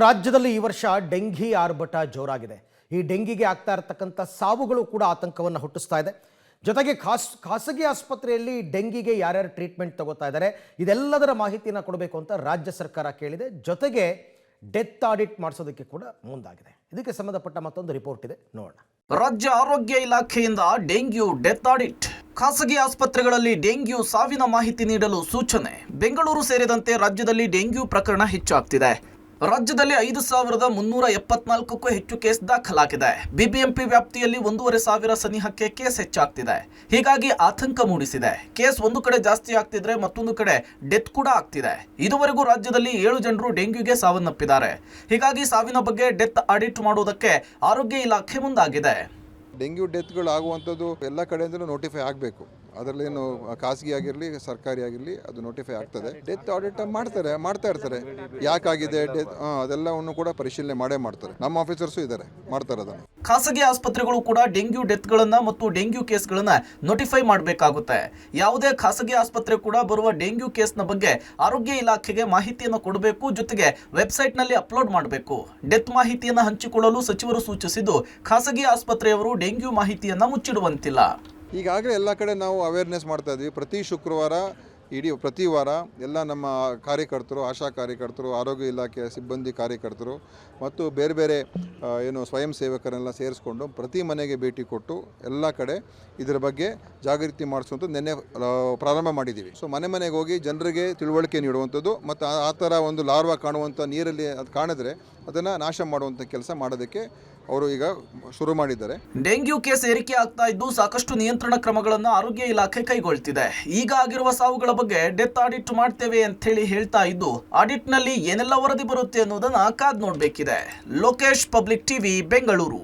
ರಾಜ್ಯದಲ್ಲಿ ಈ ವರ್ಷ ಡೆಂಘಿ ಆರ್ಭಟ ಜೋರಾಗಿದೆ. ಈ ಡೆಂಗಿಗೆ ಆಗ್ತಾ ಇರತಕ್ಕಂಥ ಸಾವುಗಳು ಕೂಡ ಆತಂಕವನ್ನು ಹುಟ್ಟಿಸ್ತಾ ಇದೆ. ಜೊತೆಗೆ ಖಾಸಗಿ ಆಸ್ಪತ್ರೆಯಲ್ಲಿ ಡೆಂಗಿಗೆ ಯಾರ್ಯಾರು ಟ್ರೀಟ್ಮೆಂಟ್ ತಗೋತಾ ಇದ್ದಾರೆ ಇದೆಲ್ಲದರ ಮಾಹಿತಿಯನ್ನು ಕೊಡಬೇಕು ಅಂತ ರಾಜ್ಯ ಸರ್ಕಾರ ಕೇಳಿದೆ. ಜೊತೆಗೆ ಡೆತ್ ಆಡಿಟ್ ಮಾಡಿಸೋದಕ್ಕೆ ಕೂಡ ಮುಂದಾಗಿದೆ. ಇದಕ್ಕೆ ಸಂಬಂಧಪಟ್ಟ ಮತ್ತೊಂದು ರಿಪೋರ್ಟ್ ಇದೆ, ನೋಡೋಣ. ರಾಜ್ಯ ಆರೋಗ್ಯ ಇಲಾಖೆಯಿಂದ ಡೆಂಗ್ಯೂ ಡೆತ್ ಆಡಿಟ್. ಖಾಸಗಿ ಆಸ್ಪತ್ರೆಗಳಲ್ಲಿ ಡೆಂಗ್ಯೂ ಸಾವಿನ ಮಾಹಿತಿ ನೀಡಲು ಸೂಚನೆ. ಬೆಂಗಳೂರು ಸೇರಿದಂತೆ ರಾಜ್ಯದಲ್ಲಿ ಡೆಂಗ್ಯೂ ಪ್ರಕರಣ ಹೆಚ್ಚಾಗ್ತಿದೆ. ರಾಜ್ಯದಲ್ಲಿ 5374ಕ್ಕೂ ಹೆಚ್ಚು ಕೇಸ್ ದಾಖಲಾಗಿದೆ. ಬಿಬಿಎಂಪಿ ವ್ಯಾಪ್ತಿಯಲ್ಲಿ 1500 ಸನಿಹಕ್ಕೆ ಕೇಸ್ ಹೆಚ್ಚಾಗ್ತಿದೆ. ಹೀಗಾಗಿ ಆತಂಕ ಮೂಡಿಸಿದೆ. ಕೇಸ್ ಒಂದು ಕಡೆ ಜಾಸ್ತಿ ಆಗ್ತಿದ್ರೆ ಮತ್ತೊಂದು ಕಡೆ ಡೆತ್ ಕೂಡ ಆಗ್ತಿದೆ. ಇದುವರೆಗೂ ರಾಜ್ಯದಲ್ಲಿ 7 ಜನರು ಡೆಂಗ್ಯೂಗೆ ಸಾವನ್ನಪ್ಪಿದ್ದಾರೆ. ಹೀಗಾಗಿ ಸಾವಿನ ಬಗ್ಗೆ ಡೆತ್ ಆಡಿಟ್ ಮಾಡುವುದಕ್ಕೆ ಆರೋಗ್ಯ ಇಲಾಖೆ ಮುಂದಾಗಿದೆ. ಡೆಂಗ್ಯೂ ಡೆತ್ಗಳು ಆಗುವಂಥದ್ದು ಎಲ್ಲ ಕಡೆಯಿಂದಲೂ ನೋಟಿಫೈ ಆಗಬೇಕು. ಅದರಲ್ಲೇನು ಖಾಸಗಿ ಆಗಿರಲಿ ಸರ್ಕಾರಿ ಆಗಿರಲಿ ಅದು ನೋಟಿಫೈ ಆಗ್ತದೆ. ಡೆತ್ ಆಡಿಟ್ ಮಾಡ್ತಾ ಇರ್ತಾರೆ. ಯಾಕಾಗಿದೆ ಡೆತ್ ಅದೆಲ್ಲವನ್ನು ಕೂಡ ಪರಿಶೀಲನೆ ಮಾಡ್ತಾರೆ. ನಮ್ಮ ಆಫೀಸರ್ಸು ಇದ್ದಾರೆ, ಮಾಡ್ತಾರೆ ಅದನ್ನು. ಖಾಸಗಿ ಆಸ್ಪತ್ರೆಗಳು ಕೂಡ ಡೆಂಗ್ಯೂ ಡೆತ್ಗಳನ್ನ ಮತ್ತು ಡೆಂಗ್ಯೂ ಕೇಸ್ಗಳನ್ನ ನೋಟಿಫೈ ಮಾಡಬೇಕಾಗುತ್ತೆ. ಯಾವುದೇ ಖಾಸಗಿ ಆಸ್ಪತ್ರೆ ಕೂಡ ಬರುವ ಡೆಂಗ್ಯೂ ಕೇಸ್ನ ಬಗ್ಗೆ ಆರೋಗ್ಯ ಇಲಾಖೆಗೆ ಮಾಹಿತಿಯನ್ನು ಕೊಡಬೇಕು. ಜೊತೆಗೆ ವೆಬ್ಸೈಟ್ನಲ್ಲಿ ಅಪ್ಲೋಡ್ ಮಾಡಬೇಕು. ಡೆತ್ ಮಾಹಿತಿಯನ್ನು ಹಂಚಿಕೊಳ್ಳಲು ಸಚಿವರು ಸೂಚಿಸಿದ್ದು, ಖಾಸಗಿ ಆಸ್ಪತ್ರೆಯವರು ಡೆಂಗ್ಯೂ ಮಾಹಿತಿಯನ್ನು ಮುಚ್ಚಿಡುವಂತಿಲ್ಲ. ಈಗಾಗಲೇ ಎಲ್ಲ ಕಡೆ ನಾವು ಅವೇರ್ನೆಸ್ ಮಾಡ್ತಾ ಇದ್ವಿ. ಪ್ರತಿ ವಾರ ಎಲ್ಲ ನಮ್ಮ ಕಾರ್ಯಕರ್ತರು, ಆಶಾ ಕಾರ್ಯಕರ್ತರು, ಆರೋಗ್ಯ ಇಲಾಖೆಯ ಸಿಬ್ಬಂದಿ ಕಾರ್ಯಕರ್ತರು ಮತ್ತು ಬೇರೆ ಬೇರೆ ಸ್ವಯಂ ಸೇವಕರೆಲ್ಲ ಸೇರಿಸ್ಕೊಂಡು ಪ್ರತಿ ಮನೆಗೆ ಭೇಟಿ ಕೊಟ್ಟು ಎಲ್ಲ ಕಡೆ ಇದರ ಬಗ್ಗೆ ಜಾಗೃತಿ ಮಾಡಿಸುವಂಥದ್ದು ನಿನ್ನೆ ಪ್ರಾರಂಭ ಮಾಡಿದ್ದೀವಿ. ಸೊ ಮನೆಗೆ ಹೋಗಿ ಜನರಿಗೆ ತಿಳುವಳಿಕೆ ನೀಡುವಂಥದ್ದು ಮತ್ತು ಆ ಥರ ಒಂದು ಲಾರ್ವಾ ಕಾಣುವಂಥ ನೀರಲ್ಲಿ ಅದು ಕಾಣಿದ್ರೆ ಅದನ್ನು ನಾಶ ಮಾಡುವಂಥ ಕೆಲಸ ಮಾಡೋದಕ್ಕೆ ಅವರು ಈಗ ಶುರು ಮಾಡಿದ್ದಾರೆ. ಡೆಂಗ್ಯೂ ಕೇಸ್ ಏರಿಕೆ ಆಗ್ತಾ ಇದ್ದು ಸಾಕಷ್ಟು ನಿಯಂತ್ರಣ ಕ್ರಮಗಳನ್ನು ಆರೋಗ್ಯ ಇಲಾಖೆ ಕೈಗೊಳ್ತಿದೆ. ಈಗ ಆಗಿರುವ ಸಾವುಗಳ ಬಗ್ಗೆ ಡೆತ್ ಆಡಿಟ್ ಮಾಡ್ತೇವೆ ಅಂತ ಹೇಳ್ತಾ ಇದ್ದು, ಆಡಿಟ್ ನಲ್ಲಿ ಏನೆಲ್ಲ ವರದಿ ಬರುತ್ತೆ ಅನ್ನೋದನ್ನ ಕಾದ್ ನೋಡ್ಬೇಕಿದೆ. Lokesh, public TV, Bengaluru.